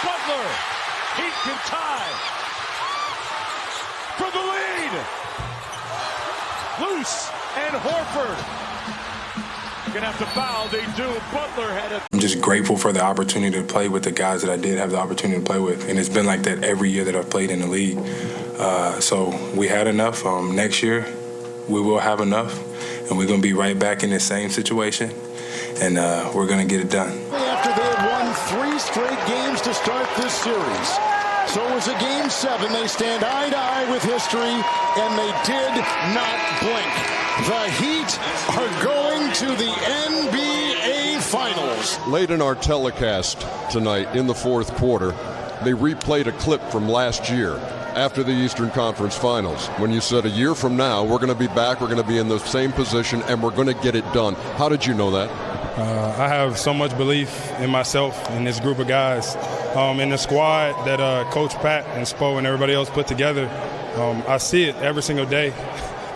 Butler. Heat can tie for the lead. Loose and Horford. Gonna have to foul. They do. Butler had a. I'm just grateful for the opportunity to play with the guys that I did have the opportunity to play with, and it's been like that every year that I've played in the league. So we had enough. Next year, we will have enough, and we're gonna be right back in the same situation, and we're gonna get it done. After they had won 3 straight games to start this series. So it was a Game 7. They stand eye to eye with history, and they did not blink. The Heat are going to the NBA Finals. Late in our telecast tonight, in the fourth quarter, they replayed a clip from last year after the Eastern Conference Finals, when you said a year from now, we're going to be back, we're going to be in the same position, and we're going to get it done. How did you know that? I have so much belief in myself and this group of guys, in the squad that Coach Pat and Spo and everybody else put together. I see it every single day.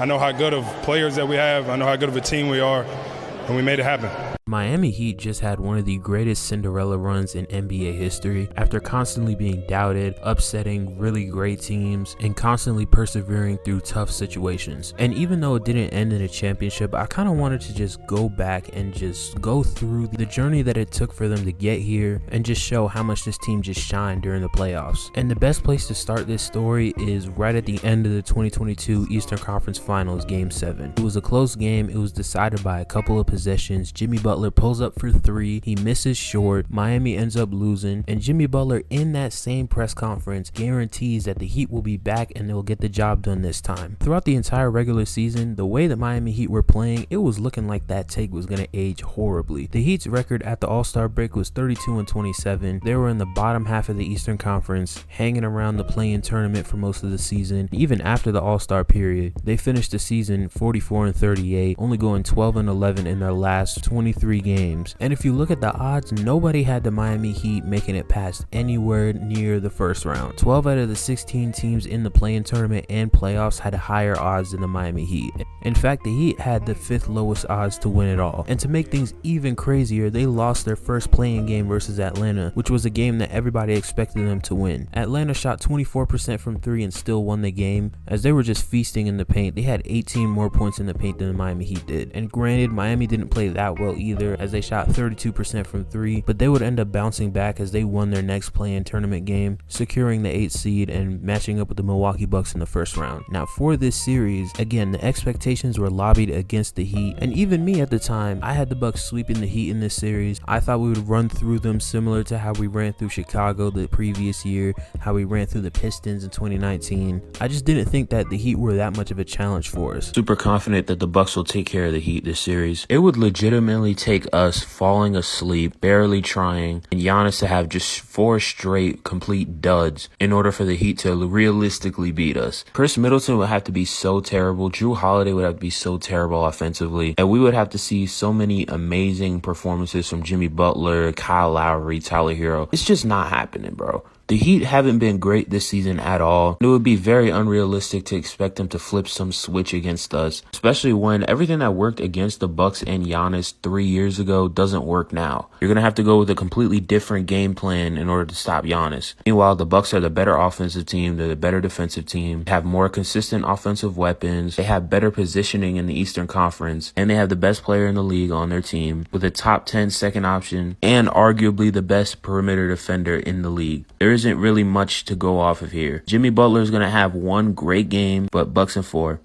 I know how good of players that we have. I know how good of a team we are, and we made it happen. Miami Heat just had one of the greatest Cinderella runs in NBA history after constantly being doubted, upsetting really great teams, and constantly persevering through tough situations. And even though it didn't end in a championship, I kind of wanted to just go back and just go through the journey that it took for them to get here and just show how much this team just shined during the playoffs. And the best place to start this story is right at the end of the 2022 Eastern Conference Finals Game 7. It was a close game. It was decided by a couple of possessions. Jimmy Butler pulls up for 3, he misses short, Miami ends up losing, and Jimmy Butler in that same press conference guarantees that the Heat will be back and they'll get the job done this time. Throughout the entire regular season, the way that Miami Heat were playing, it was looking like that take was going to age horribly. The Heat's record at the All-Star break was 32-27. They were in the bottom half of the Eastern Conference, hanging around the play-in tournament for most of the season. Even after the All-Star period, they finished the season 44-38, only going 12-11 in their last 23 games. And if you look at the odds, nobody had the Miami Heat making it past anywhere near the first round. 12 out of the 16 teams in the play-in tournament and playoffs had higher odds than the Miami Heat. In fact, the Heat had the 5th lowest odds to win it all. And to make things even crazier, they lost their first play-in game versus Atlanta, which was a game that everybody expected them to win. Atlanta shot 24% from 3 and still won the game, as they were just feasting in the paint. They had 18 more points in the paint than the Miami Heat did. And granted, Miami didn't play that well either, as they shot 32% from 3, but they would end up bouncing back as they won their next play-in tournament game, securing the 8th seed and matching up with the Milwaukee Bucks in the first round. Now for this series, again, the expectations were lobbied against the Heat, and even me at the time, I had the Bucks sweeping the Heat in this series. I thought we would run through them similar to how we ran through Chicago the previous year, how we ran through the Pistons in 2019. I just didn't think that the Heat were that much of a challenge for us. Super confident that the Bucks will take care of the Heat this series. It would legitimately take us falling asleep, barely trying, and Giannis to have just 4 straight complete duds in order for the Heat to realistically beat us. Chris Middleton would have to be so terrible. Drew Holiday would have to be so terrible offensively. And we would have to see so many amazing performances from Jimmy Butler, Kyle Lowry, Tyler Hero. It's just not happening, bro. The Heat haven't been great this season at all. It would be very unrealistic to expect them to flip some switch against us, especially when everything that worked against the Bucks and Giannis 3 years ago doesn't work now. You're going to have to go with a completely different game plan in order to stop Giannis. Meanwhile, the Bucks are the better offensive team. They're the better defensive team. They have more consistent offensive weapons. They have better positioning in the Eastern Conference, and they have the best player in the league on their team with a top 10 second option and arguably the best perimeter defender in the league. There isn't really much to go off of here. Jimmy Butler is going to have one great game, but Bucks in 4.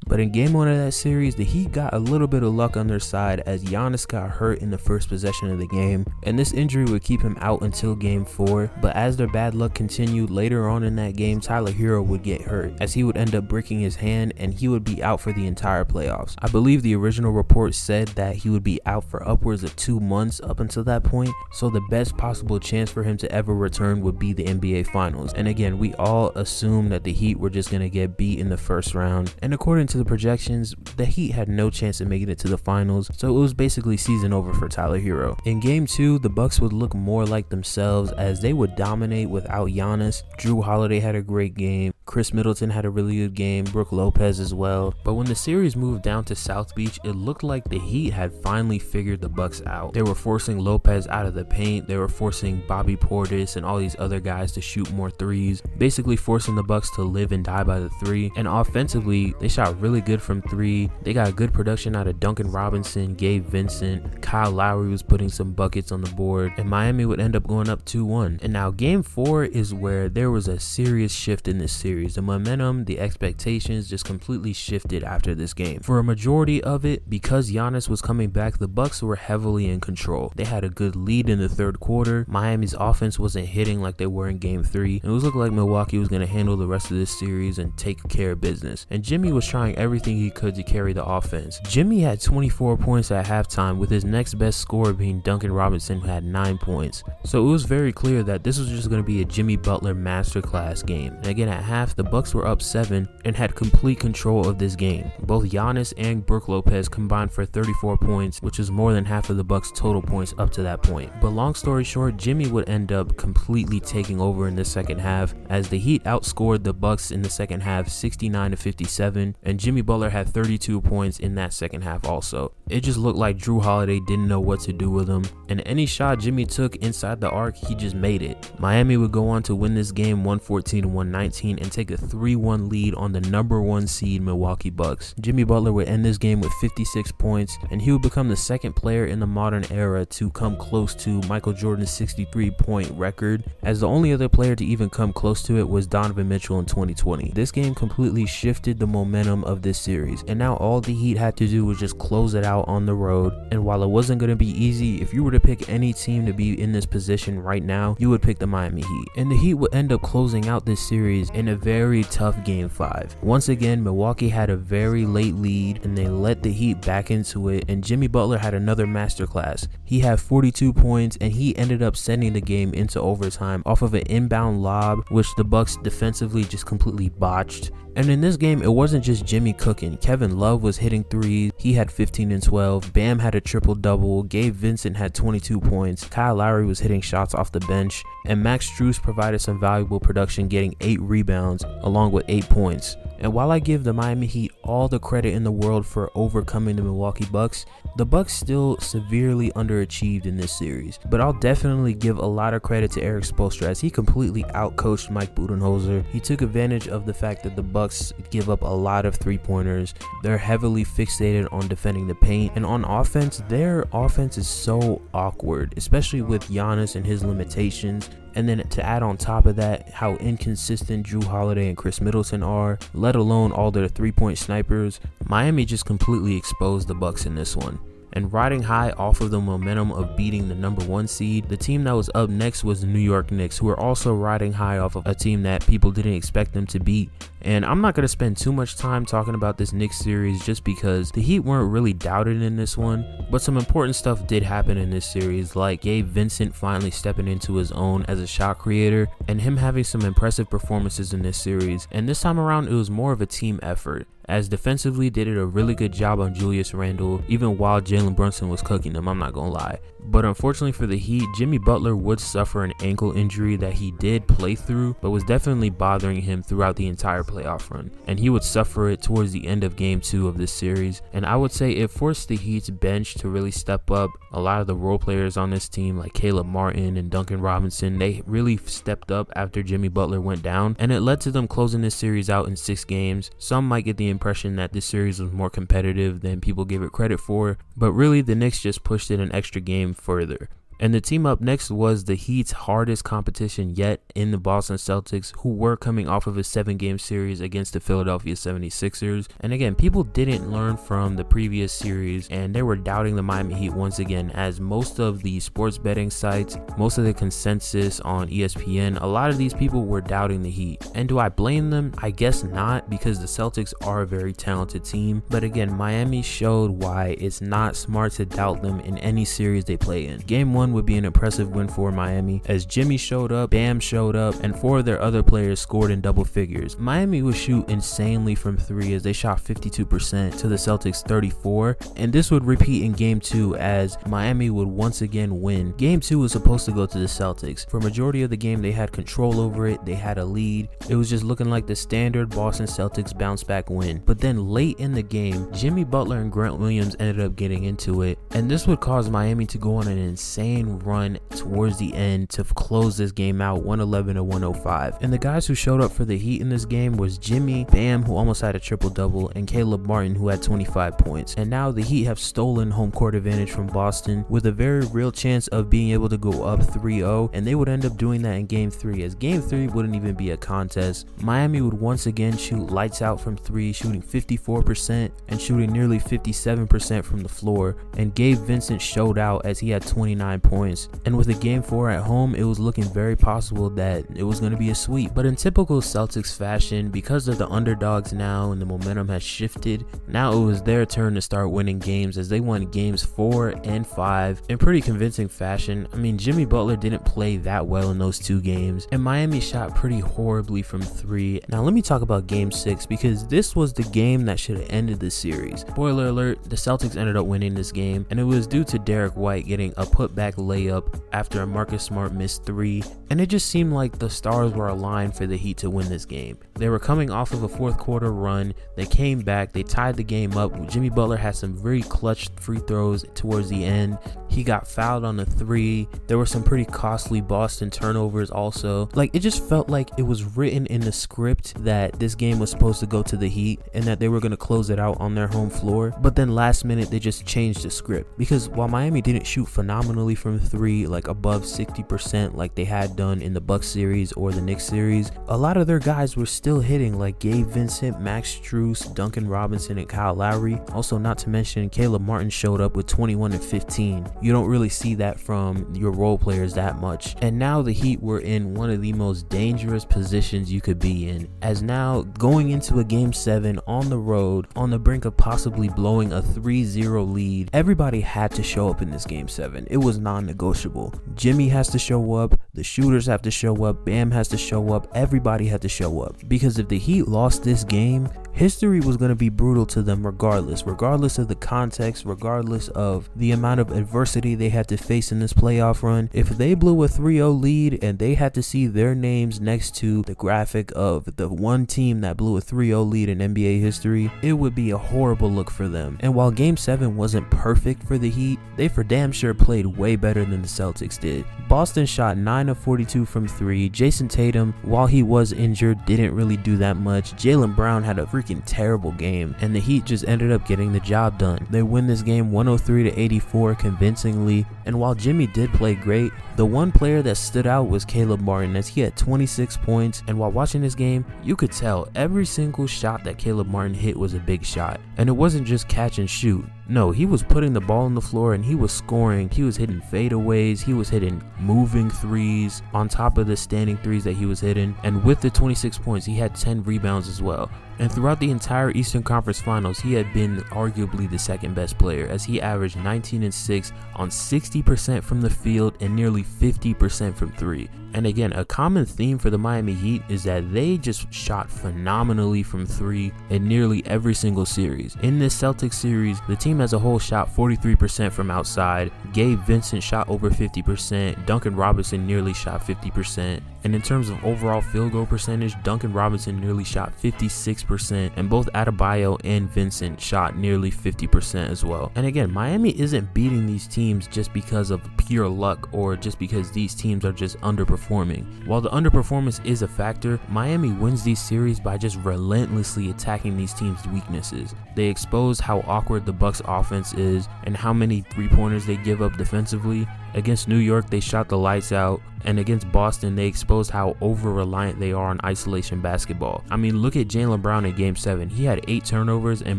But in game 1 of that series, the Heat got a little bit of luck on their side as Giannis got hurt in the first possession of the game, and this injury would keep him out until game 4. But as their bad luck continued later on in that game, Tyler Hero would get hurt as he would end up breaking his hand and he would be out for the entire playoffs. I believe the original report said that he would be out for upwards of 2 months up until that point, so the best possible chance for him to ever return would be the NBA Finals. And again, we all assumed that the Heat were just going to get beat in the first round, and according to the projections, the Heat had no chance of making it to the finals, so it was basically season over for Tyler Hero. In game 2, the Bucks would look more like themselves as they would dominate without Giannis. Drew Holiday had a great game. Chris Middleton had a really good game, Brook Lopez as well. But when the series moved down to South Beach, it looked like the Heat had finally figured the Bucks out. They were forcing Lopez out of the paint, they were forcing Bobby Portis and all these other guys to shoot more threes, basically forcing the Bucks to live and die by the three. And offensively, they shot really good from three. They got good production out of Duncan Robinson, Gabe Vincent, Kyle Lowry was putting some buckets on the board, and Miami would end up going up 2-1. And now game 4 is where there was a serious shift in this series. The momentum, the expectations just completely shifted after this game. For a majority of it, because Giannis was coming back, the Bucks were heavily in control. They had a good lead in the third quarter. Miami's offense wasn't hitting like they were in game 3. It was looking like Milwaukee was going to handle the rest of this series and take care of business. And Jimmy was trying everything he could to carry the offense. Jimmy had 24 points at halftime, with his next best scorer being Duncan Robinson, who had 9 points. So it was very clear that this was just going to be a Jimmy Butler masterclass game. And again, at half, the Bucks were up 7 and had complete control of this game. Both Giannis and Brook Lopez combined for 34 points, which is more than half of the Bucks' total points up to that point. But long story short, Jimmy would end up completely taking over in the second half, as the Heat outscored the Bucks in the second half 69-57, and Jimmy Butler had 32 points in that second half also. It just looked like Jrue Holiday didn't know what to do with him, and any shot Jimmy took inside the arc, he just made it. Miami would go on to win this game 114-119 and take a 3-1 lead on the number 1 seed Milwaukee Bucks. Jimmy Butler would end this game with 56 points, and he would become the second player in the modern era to come close to Michael Jordan's 63-point record, as the only other player to even come close to it was Donovan Mitchell in 2020. This game completely shifted the momentum of this series, and now all the Heat had to do was just close it out on the road. And while it wasn't going to be easy, if you were to pick any team to be in this position right now, you would pick the Miami Heat. And the Heat would end up closing out this series in a very tough game 5. Once again, Milwaukee had a very late lead and they let the Heat back into it, and Jimmy Butler had another masterclass. He had 42 points and he ended up sending the game into overtime off of an inbound lob, which the Bucks defensively just completely botched. And in this game, it wasn't just Jimmy cooking. Kevin Love was hitting threes. He had 15 and 12. Bam had a triple-double. Gabe Vincent had 22 points. Kyle Lowry was hitting shots off the bench. And Max Strus provided some valuable production, getting 8 rebounds along with 8 points. And while I give the Miami Heat all the credit in the world for overcoming the Milwaukee Bucks, the Bucks still severely underachieved in this series. But I'll definitely give a lot of credit to Eric Spoelstra, as he completely outcoached Mike Budenholzer. He took advantage of the fact that the Bucks give up a lot of three-pointers. They're heavily fixated on defending the paint, and on offense, their offense is so awkward, especially with Giannis and his limitations. And then to add on top of that, how inconsistent Jrue Holiday and Chris Middleton are, let alone all their three-point snipers, Miami just completely exposed the Bucks in this one. And riding high off of the momentum of beating the number 1 seed, the team that was up next was the New York Knicks, who are also riding high off of a team that people didn't expect them to beat. And I'm not going to spend too much time talking about this Knicks series just because the Heat weren't really doubted in this one, but some important stuff did happen in this series, like Gabe Vincent finally stepping into his own as a shot creator and him having some impressive performances in this series. And this time around, it was more of a team effort, as defensively they did a really good job on Julius Randle, even while Jalen Brunson was cooking them, I'm not gonna lie. But unfortunately for the Heat, Jimmy Butler would suffer an ankle injury that he did play through, but was definitely bothering him throughout the entire playoff run. And he would suffer it towards the end of game 2 of this series. And I would say it forced the Heat's bench to really step up. A lot of the role players on this team, like Caleb Martin and Duncan Robinson, they really stepped up after Jimmy Butler went down. And it led to them closing this series out in 6 games. Some might get the impression that this series was more competitive than people give it credit for, but really the Knicks just pushed it an extra game further. And the team up next was the Heat's hardest competition yet in the Boston Celtics, who were coming off of a 7-game series against the Philadelphia 76ers. And again, people didn't learn from the previous series and they were doubting the Miami Heat once again, as most of the sports betting sites, most of the consensus on ESPN, a lot of these people were doubting the Heat. And do I blame them? I guess not, because the Celtics are a very talented team. But again, Miami showed why it's not smart to doubt them in any series they play in. Game 1, 1 would be an impressive win for Miami, as Jimmy showed up, Bam showed up, and 4 of their other players scored in double figures. Miami would shoot insanely from 3 as they shot 52% to the Celtics 34, and this would repeat in game 2 as Miami would once again win. Game 2 was supposed to go to the Celtics. For a majority of the game, they had control over it, they had a lead. It was just looking like the standard Boston Celtics bounce back win. But then late in the game, Jimmy Butler and Grant Williams ended up getting into it, and this would cause Miami to go on an insane run towards the end to close this game out 111 to 105. And the guys who showed up for the Heat in this game was Jimmy, Bam, who almost had a triple-double, and Caleb Martin, who had 25 points. And now the Heat have stolen home court advantage from Boston with a very real chance of being able to go up 3-0, and they would end up doing that in game 3, as game 3 wouldn't even be a contest. Miami would once again shoot lights out from 3, shooting 54% and shooting nearly 57% from the floor, and Gabe Vincent showed out as he had 29 points. And with a game 4 at home, it was looking very possible that it was going to be a sweep. But in typical Celtics fashion, because they're the underdogs now and the momentum has shifted, now it was their turn to start winning games, as they won games 4 and 5 in pretty convincing fashion. I mean, Jimmy Butler didn't play that well in those 2 games, and Miami shot pretty horribly from 3. Now let me talk about game 6, because this was the game that should have ended the series. Spoiler alert, the Celtics ended up winning this game, and it was due to Derek White getting a putback layup after a Marcus Smart missed 3, and it just seemed like the stars were aligned for the Heat to win this game. They were coming off of a 4th quarter run, they came back, they tied the game up. Jimmy Butler had some very clutch free throws towards the end. He got fouled on the 3. There were some pretty costly Boston turnovers also. Like, it just felt like it was written in the script that this game was supposed to go to the Heat and that they were going to close it out on their home floor. But then last minute, they just changed the script, because while Miami didn't shoot phenomenally from 3, like above 60% like they had done in the Bucks series or the Knicks series, a lot of their guys were still hitting, like Gabe Vincent, Max Strus, Duncan Robinson, and Kyle Lowry. Also, not to mention, Caleb Martin showed up with 21 and 15. You don't really see that from your role players that much. And now the Heat were in one of the most dangerous positions you could be in, as now going into a game 7 on the road, on the brink of possibly blowing a 3-0 lead, everybody had to show up in this game 7. It was non-negotiable. Jimmy has to show up, the shooters have to show up, Bam has to show up, everybody had to show up, because if the Heat lost this game, history was going to be brutal to them regardless of the context, regardless of the amount of adversity they had to face in this playoff run. If they blew a 3-0 lead and they had to see their names next to the graphic of the one team that blew a 3-0 lead in NBA history, it would be a horrible look for them. And while game 7 wasn't perfect for the Heat, they for damn sure played way better than the Celtics did. Boston shot 9 of 42 from 3. Jason Tatum, while he was injured, didn't really do that much. Jaylen Brown had a freaking terrible game, and the Heat just ended up getting the job done. They win this game 103 to 84 convincingly, and while Jimmy did play great, the one player that stood out was Caleb Martin, as he had 26 points, and while watching this game, you could tell every single shot that Caleb Martin hit was a big shot, and it wasn't just catch and shoot. No, he was putting the ball on the floor and he was scoring. He was hitting fadeaways, he was hitting moving threes on top of the standing threes that he was hitting, and with the 26 points, he had 10 rebounds as well. And throughout the entire Eastern Conference Finals, he had been arguably the second best player, as he averaged 19 and 6 on 60% from the field and nearly 50% from 3. And again, a common theme for the Miami Heat is that they just shot phenomenally from 3 in nearly every single series. In this Celtics series, the team as a whole shot 43% from outside. Gabe Vincent shot over 50%. Duncan Robinson nearly shot 50%. And in terms of overall field goal percentage, Duncan Robinson nearly shot 56%, and both Adebayo and Vincent shot nearly 50% as well. And again, Miami isn't beating these teams just because of pure luck or just because these teams are just underperforming. While the underperformance is a factor, Miami wins these series by just relentlessly attacking these teams' weaknesses. They expose how awkward the Bucks offense is and how many three-pointers they give up defensively. Against New York, they shot the lights out, and against Boston, they exposed how over-reliant they are on isolation basketball. I mean, look at Jaylen Brown in Game 7. He had 8 turnovers, and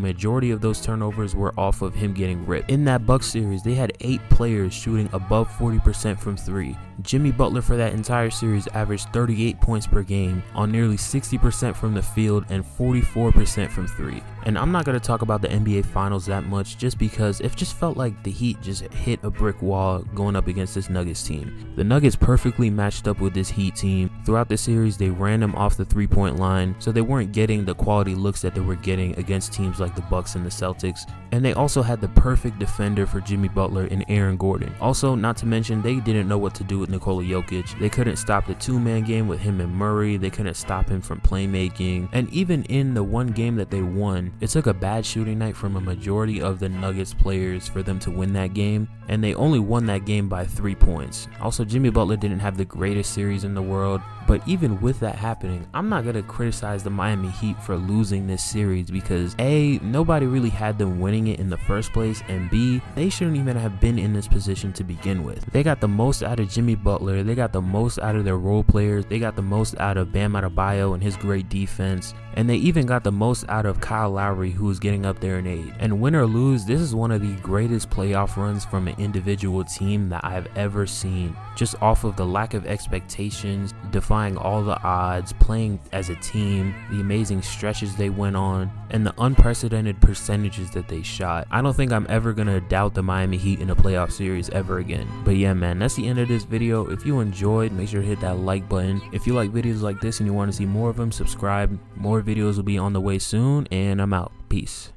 majority of those turnovers were off of him getting ripped. In that Bucks series, they had 8 players shooting above 40% from 3. Jimmy Butler for that entire series averaged 38 points per game on nearly 60% from the field and 44% from 3. And I'm not going to talk about the NBA Finals that much, just because it just felt like the Heat just hit a brick wall going up up against this Nuggets team. The Nuggets perfectly matched up with this Heat team. Throughout the series, they ran them off the three-point line, so they weren't getting the quality looks that they were getting against teams like the Bucks and the Celtics. And they also had the perfect defender for Jimmy Butler and Aaron Gordon. Also, not to mention, they didn't know what to do with Nikola Jokic. They couldn't stop the two-man game with him and Murray. They couldn't stop him from playmaking. And even in the one game that they won, it took a bad shooting night from a majority of the Nuggets players for them to win that game. And they only won that game by 3 points. Also, Jimmy Butler didn't have the greatest series in the world. But even with that happening, I'm not going to criticize the Miami Heat for losing this series because A, nobody really had them winning it in the first place, and B, they shouldn't even have been in this position to begin with. They got the most out of Jimmy Butler, they got the most out of their role players, they got the most out of Bam Adebayo and his great defense, and they even got the most out of Kyle Lowry, who is getting up there in age. And win or lose, this is one of the greatest playoff runs from an individual team that I have ever seen. Just off of the lack of expectations, defying all the odds, playing as a team, the amazing stretches they went on, and the unprecedented percentages that they shot. I don't think I'm ever gonna doubt the Miami Heat in a playoff series ever again. But yeah, man, that's the end of this video. If you enjoyed, make sure to hit that like button. If you like videos like this and you want to see more of them, subscribe. More videos will be on the way soon, and I'm out. Peace.